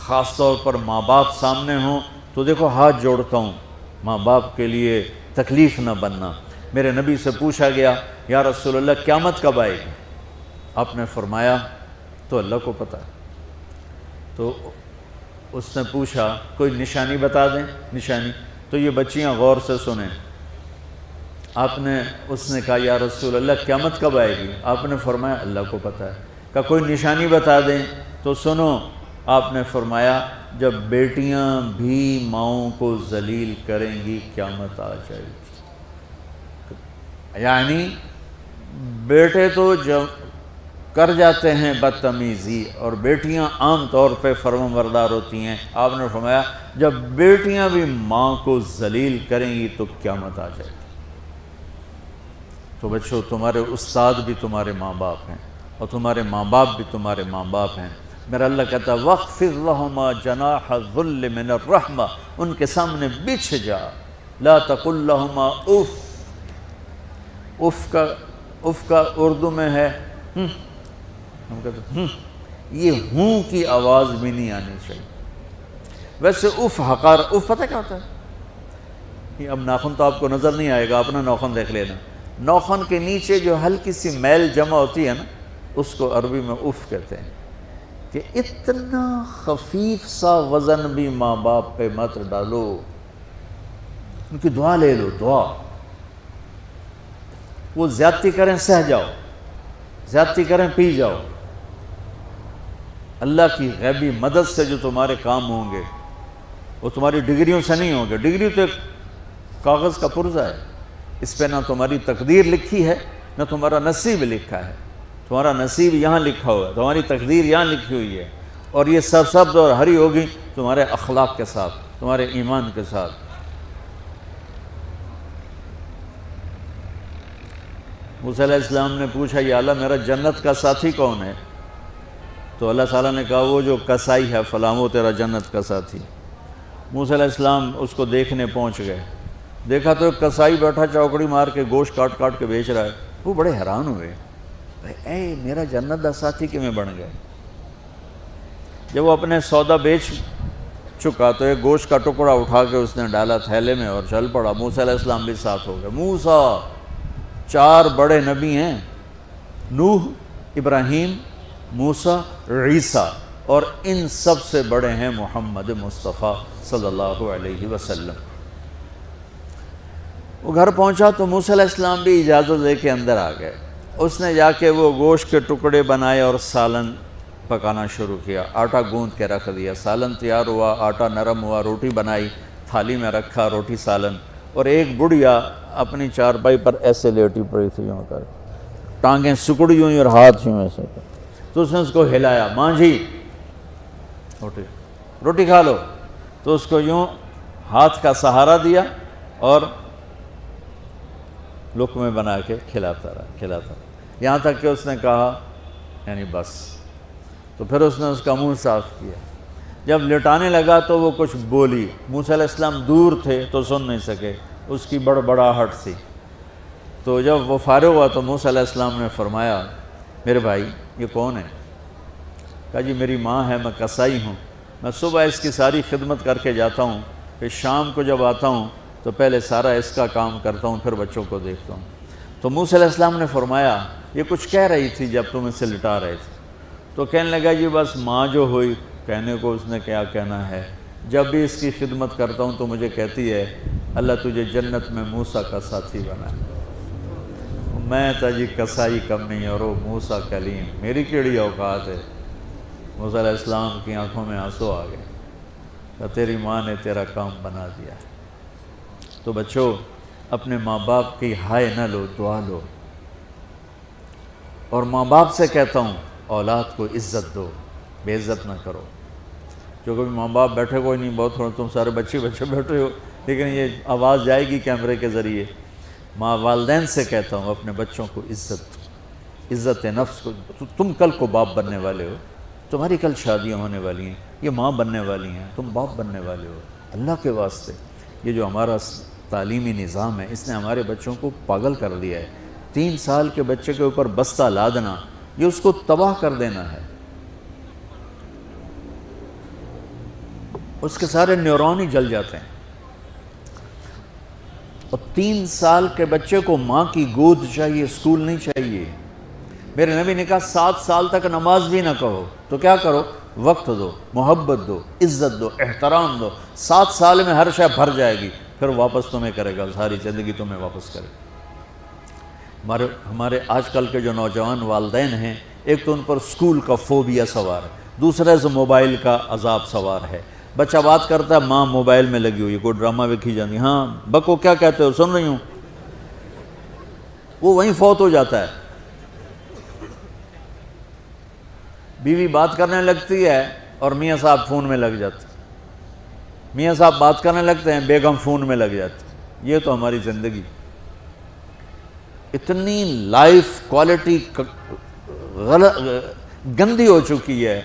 خاص طور پر ماں باپ سامنے ہوں تو دیکھو ہاتھ جوڑتا ہوں، ماں باپ کے لیے تکلیف نہ بننا۔ میرے نبی سے پوچھا گیا یا رسول اللہ قیامت کب آئے گی؟ آپ نے فرمایا تو اللہ کو پتہ۔ تو اس نے پوچھا کوئی نشانی بتا دیں، نشانی؟ تو یہ بچیاں غور سے سنیں۔ اس نے کہا یا رسول اللہ قیامت کب آئے گی؟ آپ نے فرمایا اللہ کو پتہ ہے۔ کہا کوئی نشانی بتا دیں؟ تو سنو، آپ نے فرمایا جب بیٹیاں بھی ماؤں کو ذلیل کریں گی قیامت آ جائے گی۔ یعنی بیٹے تو جب کر جاتے ہیں بدتمیزی اور بیٹیاں عام طور پہ فرمانبردار ہوتی ہیں، آپ نے فرمایا جب بیٹیاں بھی ماں کو ذلیل کریں گی تو قیامت آ جائے گی۔ تو بچوں، تمہارے استاد بھی تمہارے ماں باپ ہیں اور تمہارے ماں باپ بھی تمہارے ماں باپ ہیں۔ میرا اللہ کہتا ہے وَاخْفِضْ لَهُمَا جَنَاحَ الذُّلِّ مِنَ الرَّحْمَةِ، ان کے سامنے بچھ جا، لا تقل لهما اف۔ اف کا اردو میں ہے ہم کہتے ہیں یہ ہوں کی آواز بھی نہیں آنی چاہیے۔ ویسے اف حقار، اف پتہ کیا ہوتا ہے؟ اب ناخن تو آپ کو نظر نہیں آئے گا، اپنا ناخن دیکھ لینا۔ ناخن کے نیچے جو ہلکی سی میل جمع ہوتی ہے نا، اس کو عربی میں اف کہتے ہیں۔ کہ اتنا خفیف سا وزن بھی ماں باپ پہ مت ڈالو، ان کی دعا لے لو، دعا۔ وہ زیادتی کریں سہ جاؤ، زیادتی کریں پی جاؤ۔ اللہ کی غیبی مدد سے جو تمہارے کام ہوں گے وہ تمہاری ڈگریوں سے نہیں ہوں گے۔ ڈگری تو ایک کاغذ کا پرزہ ہے، اس پہ نہ تمہاری تقدیر لکھی ہے نہ تمہارا نصیب لکھا ہے۔ تمہارا نصیب یہاں لکھا ہوا ہے، تمہاری تقدیر یہاں لکھی ہوئی ہے، اور یہ سرسبز اور ہری ہوگی تمہارے اخلاق کے ساتھ، تمہارے ایمان کے ساتھ۔ موسیٰ علیہ السلام نے پوچھا یا اللہ میرا جنت کا ساتھی کون ہے؟ تو اللہ تعالیٰ نے کہا وہ جو کسائی ہے فلاں، وہ تیرا جنت کا ساتھی۔ موسیٰ علیہ السلام اس کو دیکھنے پہنچ گئے، دیکھا تو ایک کسائی بیٹھا چوکڑی مار کے گوشت کاٹ کاٹ کے بیچ رہا ہے۔ وہ بڑے حیران ہوئے، اے میرا جنت کا ساتھی کیوں بن گئے؟ جب وہ اپنے سودا بیچ چکا تو ایک گوشت کا ٹکڑا اٹھا کے اس نے ڈالا تھیلے میں اور چل پڑا۔ موسیٰ علیہ السلام بھی ساتھ ہو گئے۔ موسیٰ، 4 بڑے نبی ہیں، نوح، ابراہیم، موسیٰ، عیسیٰ، اور ان سب سے بڑے ہیں محمد مصطفیٰ صلی اللہ علیہ وسلم۔ وہ گھر پہنچا تو موسیٰ علیہ السلام بھی اجازت دے کے اندر آ گئے۔ اس نے جا کے وہ گوشت کے ٹکڑے بنائے اور سالن پکانا شروع کیا، آٹا گوندھ کے رکھ دیا، سالن تیار ہوا، آٹا نرم ہوا، روٹی بنائی، تھالی میں رکھا روٹی سالن، اور ایک بڑھیا اپنی چارپائی پر ایسے لیٹی پڑی تھی، یوں کر ٹانگیں سکڑی ہوئی اور ہاتھ یوں ایسے کر۔ تو اس نے اس کو ہلایا، ماں جی روٹی کھا لو۔ تو اس کو یوں ہاتھ کا سہارا دیا اور لقمے بنا کے کھلاتا رہا، یہاں تک کہ اس نے کہا یعنی بس۔ تو پھر اس نے اس کا منہ صاف کیا۔ جب لٹانے لگا تو وہ کچھ بولی، موسیٰ علیہ السلام دور تھے تو سن نہیں سکے، اس کی بڑبڑاہٹ تھی۔ تو جب وہ فارغ ہوا تو موسیٰ علیہ السلام نے فرمایا میرے بھائی یہ کون ہے؟ کہا جی میری ماں ہے، میں کسائی ہوں، میں صبح اس کی ساری خدمت کر کے جاتا ہوں، پھر شام کو جب آتا ہوں تو پہلے سارا اس کا کام کرتا ہوں، پھر بچوں کو دیکھتا ہوں۔ تو موسیٰ علیہ السلام نے فرمایا یہ کچھ کہہ رہی تھی جب تم اسے لٹا رہے تھے؟ تو کہنے لگا جی بس ماں جو ہوئی، کہنے کو اس نے کیا کہنا ہے، جب بھی اس کی خدمت کرتا ہوں تو مجھے کہتی ہے اللہ تجھے جنت میں موسیٰ کا ساتھی بنا۔ میں تا جی کسائی کم نہیں اور وہ موسیٰ کلیم، میری کیڑی اوقات ہے۔ موسیٰ علیہ السلام کی آنکھوں میں آنسو آ گئے کہ تیری ماں نے تیرا کام بنا دیا۔ تو بچوں اپنے ماں باپ کی ہائے نہ لو، دعا لو۔ اور ماں باپ سے کہتا ہوں اولاد کو عزت دو، بے عزت نہ کرو۔ جو کبھی ماں باپ بیٹھے کوئی نہیں، بہت تھوڑا تم سارے بچے بیٹھے ہو، لیکن یہ آواز جائے گی کیمرے کے ذریعے۔ ماں والدین سے کہتا ہوں اپنے بچوں کو عزت نفس کو۔ تم کل کو باپ بننے والے ہو، تمہاری کل شادیاں ہونے والی ہیں، یہ ماں بننے والی ہیں، تم باپ بننے والے ہو۔ اللہ کے واسطے یہ جو ہمارا تعلیمی نظام ہے اس نے ہمارے بچوں کو پاگل کر دیا ہے۔ 3 سال کے بچے کے اوپر بستہ لادنا، یہ اس کو تباہ کر دینا ہے۔ اس کے سارے نیورون ہی جل جاتے ہیں. اور 3 سال کے بچے کو ماں کی گود چاہیے، اسکول نہیں چاہیے. میرے نبی نے کہا 7 سال تک نماز بھی نہ کہو تو کیا کرو، وقت دو، محبت دو، عزت دو، احترام دو. 7 سال میں ہر شے بھر جائے گی، پھر واپس تمہیں کرے گا، ساری زندگی تمہیں واپس کرے گا. ہمارے آج کل کے جو نوجوان والدین ہیں، ایک تو ان پر اسکول کا فوبیا سوار ہے، دوسرے سے موبائل کا عذاب سوار ہے. بچہ بات کرتا ہے، ماں موبائل میں لگی ہوئی، کوئی ڈرامہ ویکھی جاتی، ہاں بکو کیا کہتے ہو، سن رہی ہوں. وہ وہیں فوت ہو جاتا ہے. بیوی بات کرنے لگتی ہے اور میاں صاحب فون میں لگ جاتے، میاں صاحب بات کرنے لگتے ہیں، بیگم فون میں لگ جاتی. یہ تو ہماری زندگی اتنی لائف کوالٹی گندی ہو چکی ہے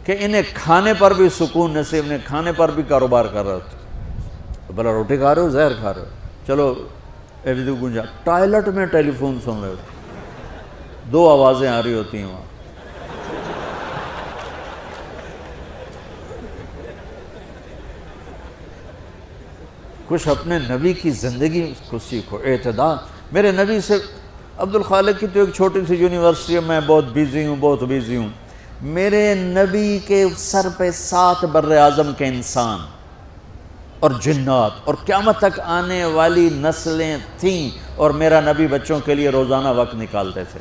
کہ انہیں کھانے پر بھی سکون نصیب نہیں، کھانے پر بھی کاروبار کر رہے ہوتے. بھلا روٹی کھا رہے ہو، زہر کھا رہے ہو، چلو ایویدو گنجا. ٹوائلٹ میں ٹیلی فون سن رہے ہوتے، 2 آوازیں آ رہی ہوتی ہیں وہاں. کچھ اپنے نبی کی زندگی کو سیکھو، اعتدال. میرے نبی سے عبد الخالق کی تو ایک چھوٹی سی یونیورسٹی ہے، میں بہت بیزی ہوں. میرے نبی کے سر پہ 7 بر اعظم کے انسان اور جنات اور قیامت تک آنے والی نسلیں تھیں، اور میرا نبی بچوں کے لیے روزانہ وقت نکالتے تھے.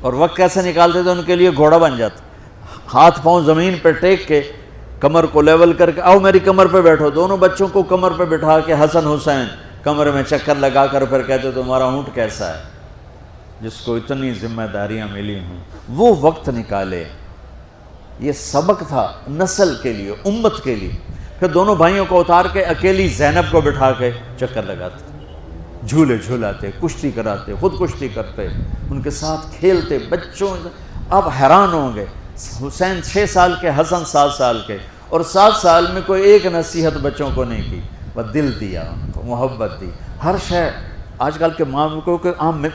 اور وقت کیسے نکالتے تھے؟ ان کے لیے گھوڑا بن جاتا، ہاتھ پاؤں زمین پہ ٹیک کے، کمر کو لیول کر کے، آؤ میری کمر پہ بیٹھو. دونوں بچوں کو کمر پہ بٹھا کے حسن حسین کمرے میں چکر لگا کر پھر کہتے تمہارا اونٹ کیسا ہے، جس کو اتنی ذمہ داریاں ملی ہوں. وہ وقت نکالے. یہ سبق تھا نسل کے لیے، امت کے لیے. پھر دونوں بھائیوں کو اتار کے اکیلی زینب کو بٹھا کے چکر لگاتے، جھولے جھولاتے، کشتی کراتے، خود کشتی کرتے، ان کے ساتھ کھیلتے. بچوں آپ حیران ہوں گے، حسین 6 سال کے، حسن 7 سال کے، اور 7 سال میں کوئی ایک نصیحت بچوں کو نہیں کی، بس دل دیا ان کو، محبت دی. ہر شے آج کل کے ماں کو کہ عام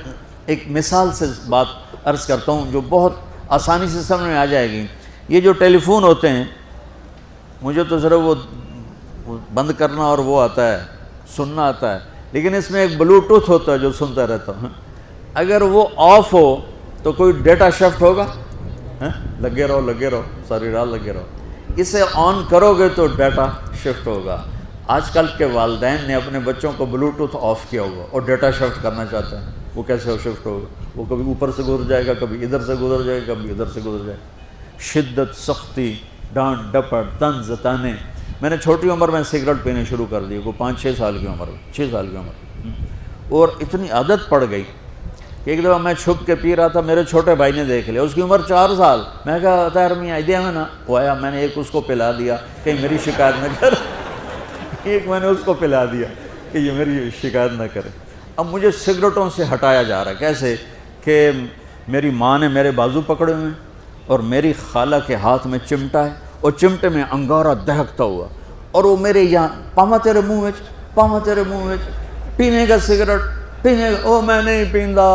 ایک مثال سے بات عرض کرتا ہوں جو بہت آسانی سے سمجھ میں آ جائے گی. یہ جو ٹیلی فون ہوتے ہیں، مجھے تو صرف وہ بند کرنا اور وہ آتا ہے، سننا آتا ہے، لیکن اس میں ایک بلوٹوتھ ہوتا ہے جو سنتا رہتا ہوں. اگر وہ آف ہو تو کوئی ڈیٹا شفٹ ہوگا؟ لگے رہو ساری رات لگے رہو. اسے آن کرو گے تو ڈیٹا شفٹ ہوگا. آج کل کے والدین نے اپنے بچوں کو بلوٹوتھ آف کیا ہوا اور ڈیٹا شفٹ کرنا چاہتے ہیں. وہ کیسے شفٹ ہوگا؟ وہ کبھی اوپر سے گزر جائے گا، کبھی ادھر سے گزر جائے گا، کبھی ادھر سے گزر جائے گا. شدت، سختی، ڈانٹ ڈپٹ، طنز تانے. میں نے چھوٹی عمر میں سگریٹ پینے شروع کر دی، وہ 5-6 سال کی عمر، 6 سال کی عمر، اور اتنی عادت پڑ گئی کہ ایک دفعہ میں چھپ کے پی رہا تھا، میرے چھوٹے بھائی نے دیکھ لیا، اس کی عمر 4 سال. میں کہا طاہر میاں دیا میں نا، وہ آیا، میں نے ایک اس کو پلا دیا کہ میری شکایت نہ کر. ایک میں نے اس کو پلا دیا کہ یہ میری شکایت نہ کرے. اب مجھے سگریٹوں سے ہٹایا جا رہا ہے. کیسے کہ میری ماں نے میرے بازو پکڑے ہوئے ہیں اور میری خالہ کے ہاتھ میں چمٹا ہے اور چمٹے میں انگارہ دہکتا ہوا، اور وہ میرے یہاں پاما تیرے منہ میں پینے کا سگریٹ پینے کا. او میں نہیں پیندا.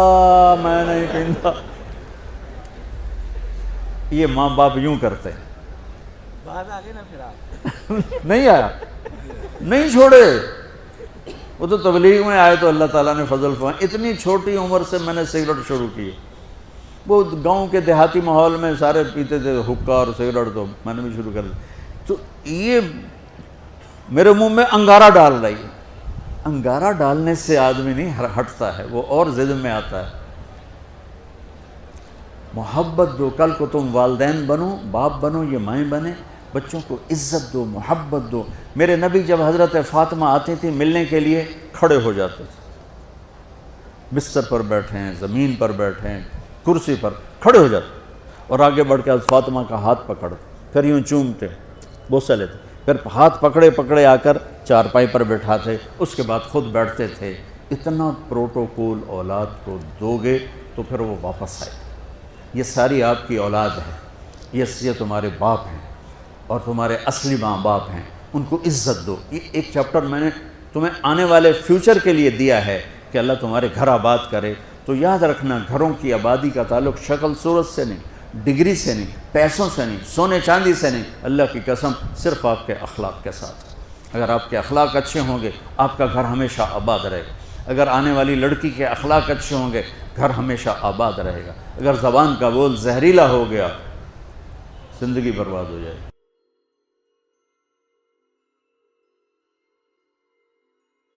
یہ ماں باپ یوں کرتے ہیں. بات آ گئی نا پھر آپ نہیں آیا، نہیں چھوڑے. وہ تو تبلیغ میں آئے تو اللہ تعالیٰ نے فضل فرمایا. اتنی چھوٹی عمر سے میں نے سگریٹ شروع کی. وہ گاؤں کے دیہاتی ماحول میں سارے پیتے تھے حقہ اور سگریٹ، تو میں نے بھی شروع کر دی. تو یہ میرے منہ میں انگارہ ڈال رہی ہے. انگارہ ڈالنے سے آدمی نہیں ہٹتا ہے، وہ اور ضد میں آتا ہے. محبت دو. کل کو تم والدین بنو، باپ بنو، یہ مائیں بنے، بچوں کو عزت دو، محبت دو. میرے نبی جب حضرت فاطمہ آتی تھی ملنے کے لیے، کھڑے ہو جاتے تھے. بستر پر بیٹھے ہیں، زمین پر بیٹھے ہیں، کرسی پر، کھڑے ہو جاتے اور آگے بڑھ کے فاطمہ کا ہاتھ پکڑتے، پھر یوں چومتے، بوسہ لیتے، پھر ہاتھ پکڑے آ کر چارپائی پر بٹھاتے، اس کے بعد خود بیٹھتے تھے. اتنا پروٹوکول اولاد کو دو گے تو پھر وہ واپس آئے. یہ ساری آپ کی اولاد ہے، یہ تمہارے باپ ہیں اور تمہارے اصلی ماں باپ ہیں. ان کو عزت دو. یہ ایک چیپٹر میں نے تمہیں آنے والے فیوچر کے لیے دیا ہے کہ اللہ تمہارے گھر آباد کرے. تو یاد رکھنا، گھروں کی آبادی کا تعلق شکل صورت سے نہیں، ڈگری سے نہیں، پیسوں سے نہیں، سونے چاندی سے نہیں، اللہ کی قسم صرف آپ کے اخلاق کے ساتھ۔ اگر آپ کے اخلاق اچھے ہوں گے آپ کا گھر ہمیشہ آباد رہے گا۔ اگر آنے والی لڑکی کے اخلاق اچھے ہوں گے گھر ہمیشہ آباد رہے گا۔ اگر زبان کا بول زہریلا ہو گیا زندگی برباد ہو جائے گی۔